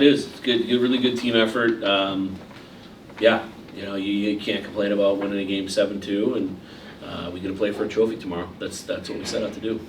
It is. It's good. Really good team effort. Yeah, you can't complain about winning a game 7-2, and we got to play for a trophy tomorrow. That's what we set out to do.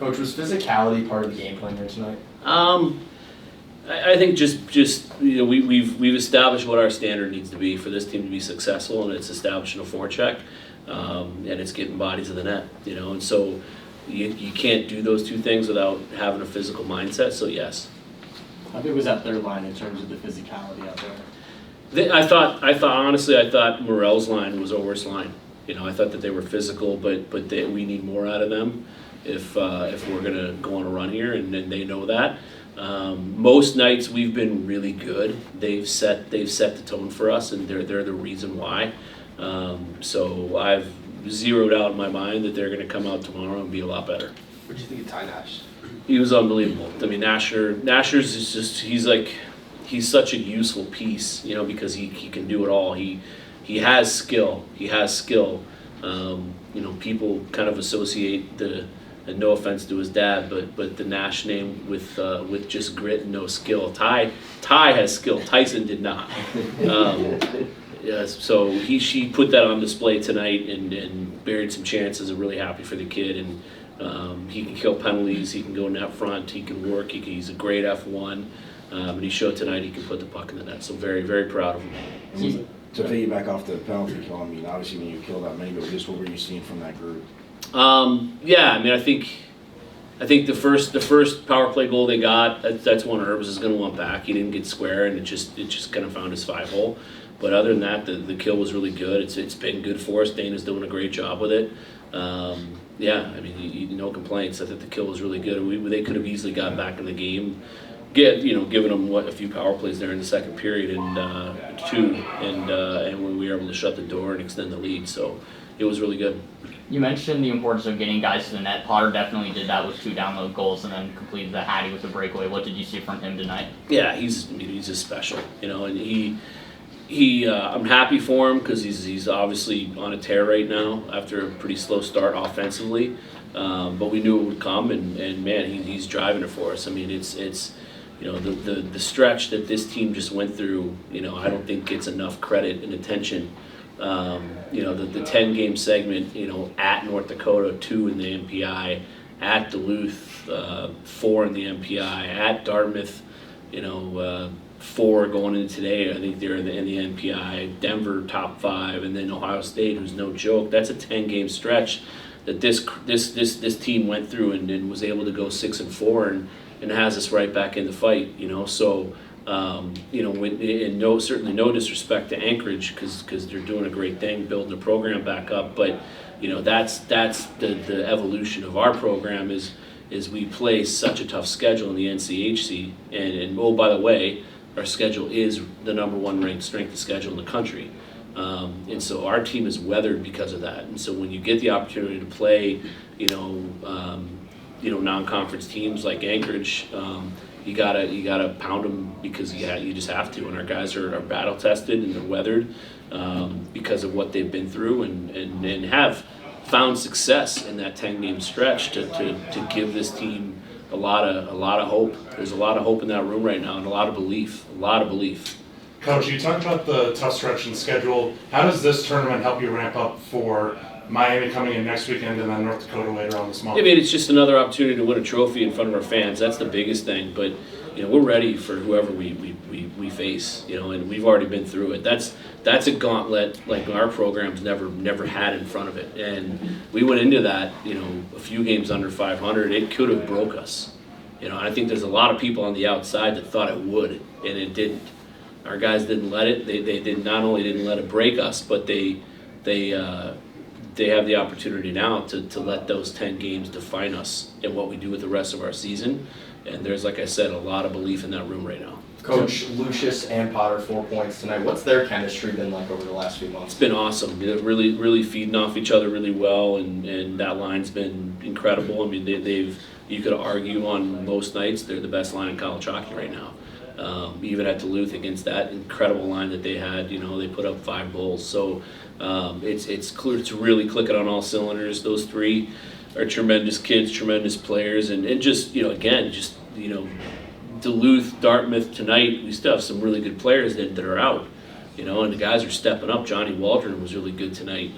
Coach, was physicality part of the game plan here tonight? I think just we've established what our standard needs to be for this team to be successful, and it's establishing a forecheck, and it's getting bodies in the net. And so you can't do those two things without having a physical mindset. So yes. How big was that third line in terms of the physicality out there? I thought honestly, Morel's line was our worst line. I thought that they were physical, but we need more out of them if we're gonna go on a run here, and they know that. Most nights we've been really good. They've set the tone for us, and they're the reason why. So I've zeroed out in my mind that they're gonna come out tomorrow and be a lot better. What do you think of Ty Nash? He was unbelievable. I mean, Nasher's is just he's such a useful piece, because he can do it all. He has skill. People kind of associate and no offense to his dad, but the Nash name with just grit and no skill. Ty has skill. Tyson did not. So she put that on display tonight and buried some chances. I'm really happy for the kid, and he can kill penalties. He can go net front. He can work. He's a great F1. And he showed tonight he can put the puck in the net. So very, very proud of him. To piggyback off the penalty kill, obviously when you kill that many, but just what were you seeing from that group? I think the first power play goal they got, that's one Herbs is going to want back. He didn't get square, and it just kind of found his 5-hole. But other than that, the kill was really good. It's been good for us. Dana's doing a great job with it. No complaints. I think the kill was really good. They could have easily gotten back in the game, given them a few power plays there in the second period and two, and when we were able to shut the door and extend the lead. So it was really good. You mentioned the importance of getting guys to the net. Potter definitely did that with 2 download goals and then completed the Hattie with a breakaway. What did you see from him tonight? Yeah, he's just special, and he I'm happy for him because he's obviously on a tear right now after a pretty slow start offensively, but we knew it would come, and man, he's driving it for us. It's the stretch that this team just went through, I don't think gets enough credit and attention. The 10-game segment, at North Dakota, 2 in the MPI, at Duluth, 4 in the MPI, at Dartmouth, 4 going into today. I think they're in the NPI. Denver top 5, and then Ohio State, who's no joke. That's a 10-game stretch that this team went through and was able to go 6-4 and has us right back in the fight. So. Certainly no disrespect to Anchorage because they're doing a great thing, building the program back up. But that's the evolution of our program is we play such a tough schedule in the NCHC, and oh, by the way, our schedule is the number 1 ranked strength of schedule in the country, and so our team is weathered because of that. And so when you get the opportunity to play, non-conference teams like Anchorage. You gotta pound them because you just have to, and our guys are battle tested and they're weathered because of what they've been through and have found success in that 10-game stretch to give this team a lot of hope. There's a lot of hope in that room right now and a lot of belief. Coach, you talked about the tough stretch in schedule. How does this tournament help you ramp up for Miami coming in next weekend and then North Dakota later on this month? It's just another opportunity to win a trophy in front of our fans. That's the biggest thing. But we're ready for whoever we face. And we've already been through it. That's a gauntlet like our program's never had in front of it. And we went into that a few games under 500. It could have broke us. I think there's a lot of people on the outside that thought it would, and it didn't. Our guys didn't let it. They not only didn't let it break us, but they have the opportunity now to let those 10 games define us and what we do with the rest of our season. And there's, like I said, a lot of belief in that room right now. Coach, Lucius and Potter, 4 points tonight. What's their chemistry been like over the last few months? It's been awesome. Really, really feeding off each other really well, and that line's been incredible. You could argue on most nights they're the best line in college hockey right now. Even at Duluth against that incredible line that they had, they put up 5 goals. So it's clear, it's really clicking on all cylinders. Those 3 are tremendous kids, tremendous players, and just Duluth, Dartmouth tonight, we still have some really good players that are out, you know, and the guys are stepping up. Johnny Waldron was really good tonight.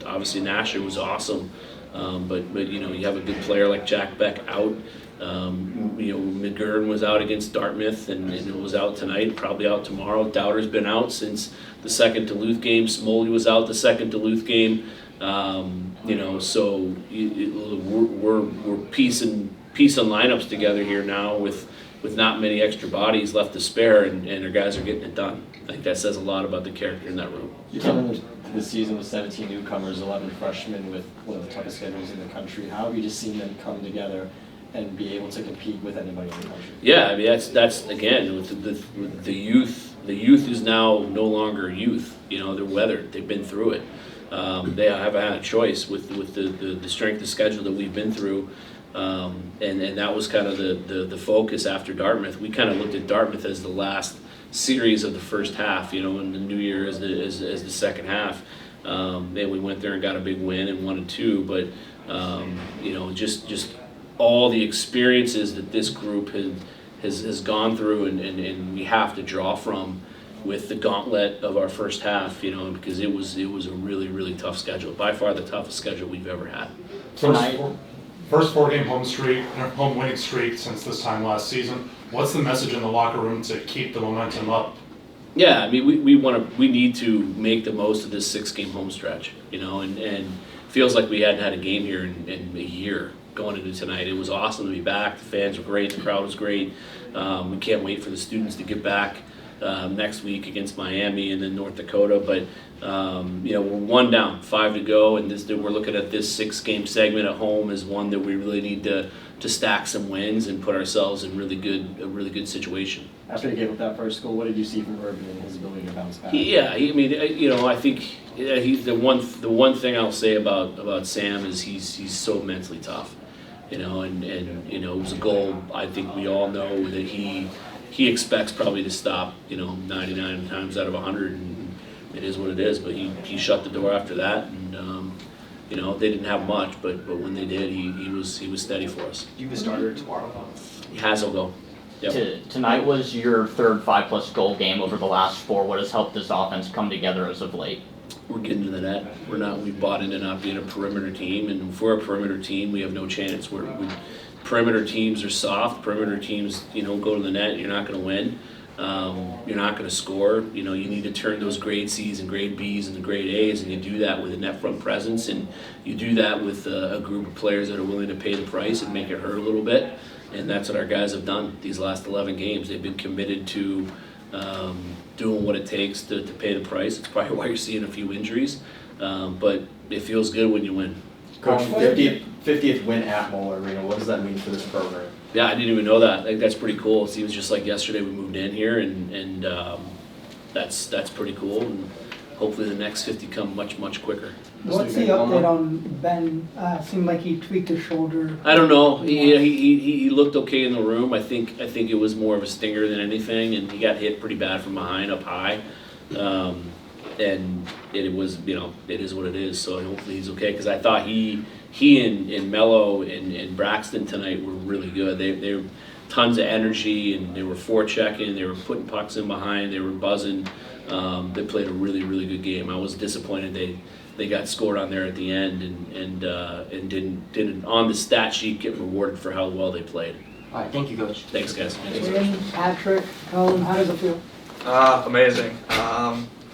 Obviously Nasher was awesome, but you know, you have a good player like Jack Beck out. You know, McGurn was out against Dartmouth and was out tonight, probably out tomorrow. Dowder's been out since the second Duluth game. Smoley was out the second Duluth game. You know, so we're piecing lineups together here now with not many extra bodies left to spare, and our guys are getting it done. I think that says a lot about the character in that room. You come into the season with 17 newcomers, 11 freshmen with one of the toughest schedules in the country. How have you just seen them come together and be able to compete with anybody in the country? Yeah, I mean that's again with the youth. The youth is now no longer youth. You know, they're weathered. They've been through it. They haven't had a choice with the strength of schedule that we've been through. And that was kind of the focus after Dartmouth. We kind of looked at Dartmouth as the last series of the first half, you know, and the New Year as the second half. And we went there and got a big win and 1-2, but you know, just all the experiences that this group has gone through and we have to draw from with the gauntlet of our first half, you know, because it was a really, really tough schedule. By far the toughest schedule we've ever had. First 4-game home winning streak since this time last season. What's the message in the locker room to keep the momentum up? Yeah, I mean, we need to make the most of this 6-game home stretch, you know, and feels like we hadn't had a game here in a year going into tonight. It was awesome to be back. The fans were great. The crowd was great. We can't wait for the students to get back next week against Miami and then North Dakota. But you know, we're 1 down, 5 to go, and we're looking at this 6-game segment at home as one that we really need to stack some wins and put ourselves in a really good situation. After you gave up that first goal, what did you see from Urban and his ability to bounce back? Yeah, I mean, you know, I think he's the one thing I'll say about Sam is he's so mentally tough, you know, and you know, it was a goal. I think we all know that he expects probably to stop, you know, 99 times out of 100, and it is what it is. But he shut the door after that, and you know, they didn't have much, but when they did, he was steady for us. You have a starter tomorrow. Has will go. Yep. Tonight was your third 5+ goal game over the last 4. What has helped this offense come together as of late? We're getting to the net. We bought into not being a perimeter team, and if we're a perimeter team, we have no chance. Perimeter teams are soft. Perimeter teams, you know, go to the net, you're not going to win. You're not going to score. You know, you need to turn those grade C's and grade B's into grade A's, and you do that with a net front presence, and you do that with a group of players that are willing to pay the price and make it hurt a little bit. And that's what our guys have done these last 11 games. They've been committed to doing what it takes to pay the price. It's probably why you're seeing a few injuries, but it feels good when you win. Coach, 50th win at Moeller Arena. What does that mean for this program? Yeah, I didn't even know that. I think that's pretty cool. It seems just like yesterday we moved in here, and that's pretty cool. And hopefully the next 50 come much quicker. What's the update on Ben? Seemed like he tweaked his shoulder. I don't know. He looked okay in the room. I think it was more of a stinger than anything, and he got hit pretty bad from behind up high. And it was, you know, it is what it is. So hopefully he's okay, because I thought he and Mello and Braxton tonight were really good. They were tons of energy, and they were forechecking. They were putting pucks in behind. They were buzzing. They played a really good game. I was disappointed they got scored on there at the end and didn't on the stat sheet get rewarded for how well they played. All right, thank you, Coach. Thanks, guys. Ian, Patrick, Cullen, how does it feel? Amazing.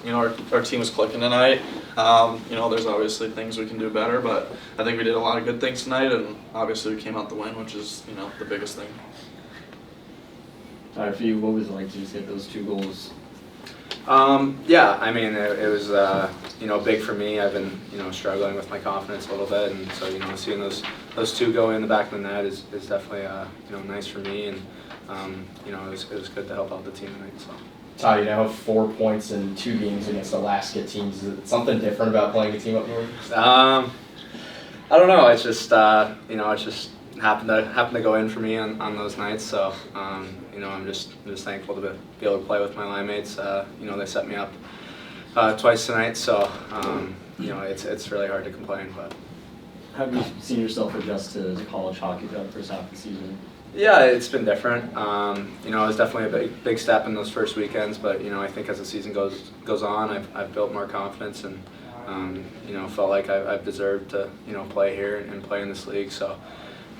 You know, our team was clicking tonight. You know, there's obviously things we can do better, but I think we did a lot of good things tonight, and obviously we came out the win, which is, you know, the biggest thing. For you, what was it like to just get those 2 goals? Yeah, I mean, it was, you know, big for me. I've been, you know, struggling with my confidence a little bit, and so, you know, seeing those 2 go in the back of the net is definitely, you know, nice for me, and, you know, it was good to help out the team tonight, so. Ty, you now have 4 points in 2 games against Alaska teams. Is it something different about playing a team up north? I don't know. It's just, you know, it just happened to go in for me on those nights. So, you know, I'm just thankful to be able to play with my line mates. You know, they set me up twice tonight, so you know, it's really hard to complain. But Have you seen yourself adjust to college hockey throughout the first half of the season? Yeah, it's been different. You know, it was definitely a big step in those first weekends, but you know, I think as the season goes on, I've built more confidence and you know, felt like I've deserved to play here and play in this league. So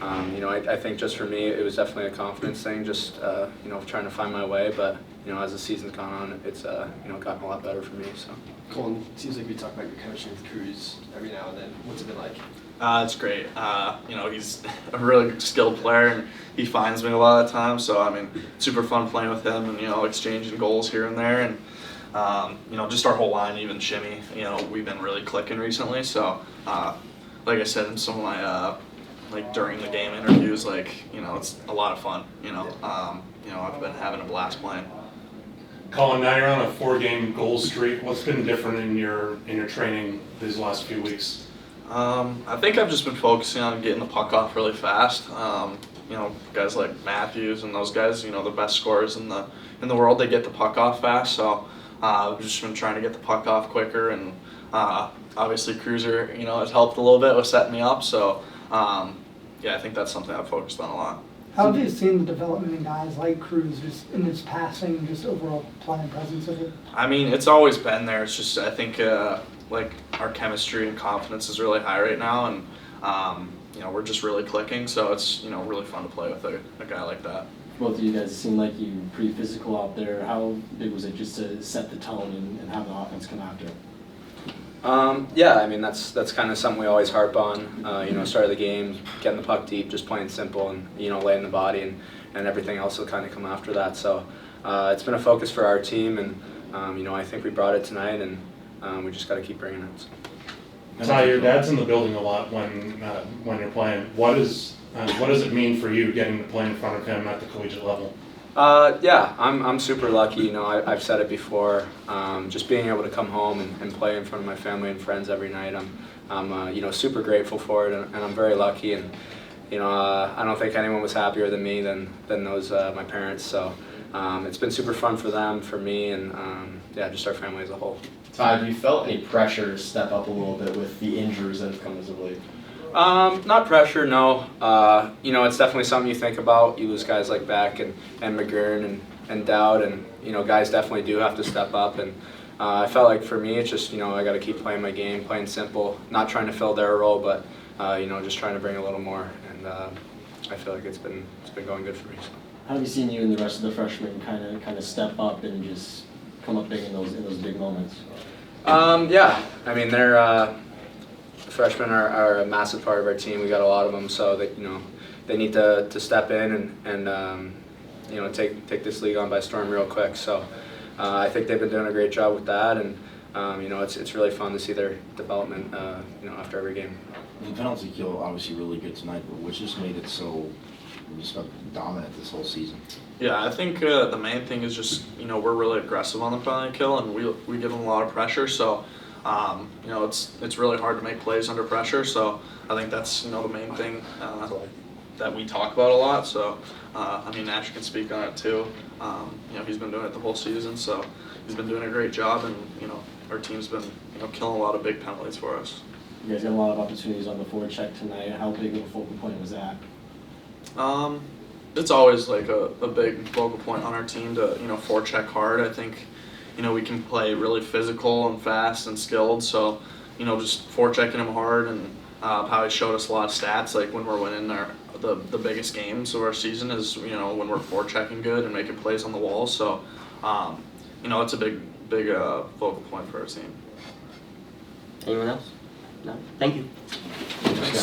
you know, I think just for me, it was definitely a confidence thing, just you know, trying to find my way. But you know, as the season's gone on, it's you know, gotten a lot better for me. So. Colin, it seems like we talk about your chemistry with Cruz every now and then. What's it been like? It's great. You know, he's a really skilled player, and he finds me a lot of the time. So I mean, super fun playing with him, and you know, exchanging goals here and there, and you know, just our whole line, even Shimmy. You know, we've been really clicking recently. So, like I said in some of my like during the game interviews, like you know, it's a lot of fun. You know, I've been having a blast playing. Colin, now you're on a 4-game goal streak. What's been different in your training these last few weeks? I think I've just been focusing on getting the puck off really fast. You know, guys like Matthews and those guys, you know, the best scorers in the world, they get the puck off fast. So I've just been trying to get the puck off quicker, and obviously Cruiser, you know, has helped a little bit with setting me up. So yeah, I think that's something I've focused on a lot. How have you seen the development in guys like Cruz, just in his passing, just overall playing presence of it? I mean, it's always been there. It's just I think like our chemistry and confidence is really high right now, and you know, we're just really clicking. So it's, you know, really fun to play with a guy like that. Both of you guys seem like you were pretty physical out there. How big was it just to set the tone and have the offense come after it? Yeah, I mean, that's kind of something we always harp on. You know, start of the game, getting the puck deep, just playing simple, and you know, laying the body, and everything else will kind of come after that. So it's been a focus for our team, and you know, I think we brought it tonight, and we just got to keep bringing it. So. Ty, your dad's in the building a lot when you're playing. What does it mean for you getting to play in front of him at the collegiate level? Yeah, I'm super lucky. You know, I've said it before. Just being able to come home and play in front of my family and friends every night, I'm you know, super grateful for it, and I'm very lucky. And you know, I don't think anyone was happier than me than those my parents. So it's been super fun for them, for me, and yeah, just our family as a whole. Ty, have you felt any pressure to step up a little bit with the injuries that have come as of late? Not pressure, no. You know, it's definitely something you think about. You lose guys like Beck and McGurn and Dowd, and you know, guys definitely do have to step up. And I felt like for me, it's just, you know, I got to keep playing my game, playing simple, not trying to fill their role, but you know, just trying to bring a little more. And I feel like it's been going good for me. So. How have you seen you and the rest of the freshmen kind of step up and just come up big in those big moments? Yeah, I mean, they're freshmen are a massive part of our team. We got a lot of them, so that, you know, they need to step in and you know, take this league on by storm real quick. So I think they've been doing a great job with that, and you know, it's really fun to see their development you know, after every game. The penalty kill obviously really good tonight, but what just made it so just dominant this whole season? Yeah, I think the main thing is just, you know, we're really aggressive on the penalty kill, and we give them a lot of pressure. So, you know, it's really hard to make plays under pressure. So I think that's, you know, the main thing that we talk about a lot. So I mean, Nash can speak on it too. You know, he's been doing it the whole season, so he's been doing a great job, and you know, our team's been, you know, killing a lot of big penalties for us. You guys got a lot of opportunities on the forecheck tonight. How big of a focal point was that? It's always like a big focal point on our team to, you know, forecheck hard. I think, you know, we can play really physical and fast and skilled. So, you know, just forechecking him hard, and how he showed us a lot of stats, like when we're winning the biggest games of our season is, you know, when we're forechecking good and making plays on the wall. So, you know, it's a big focal point for our team. Anyone else? No? Thank you. Thanks,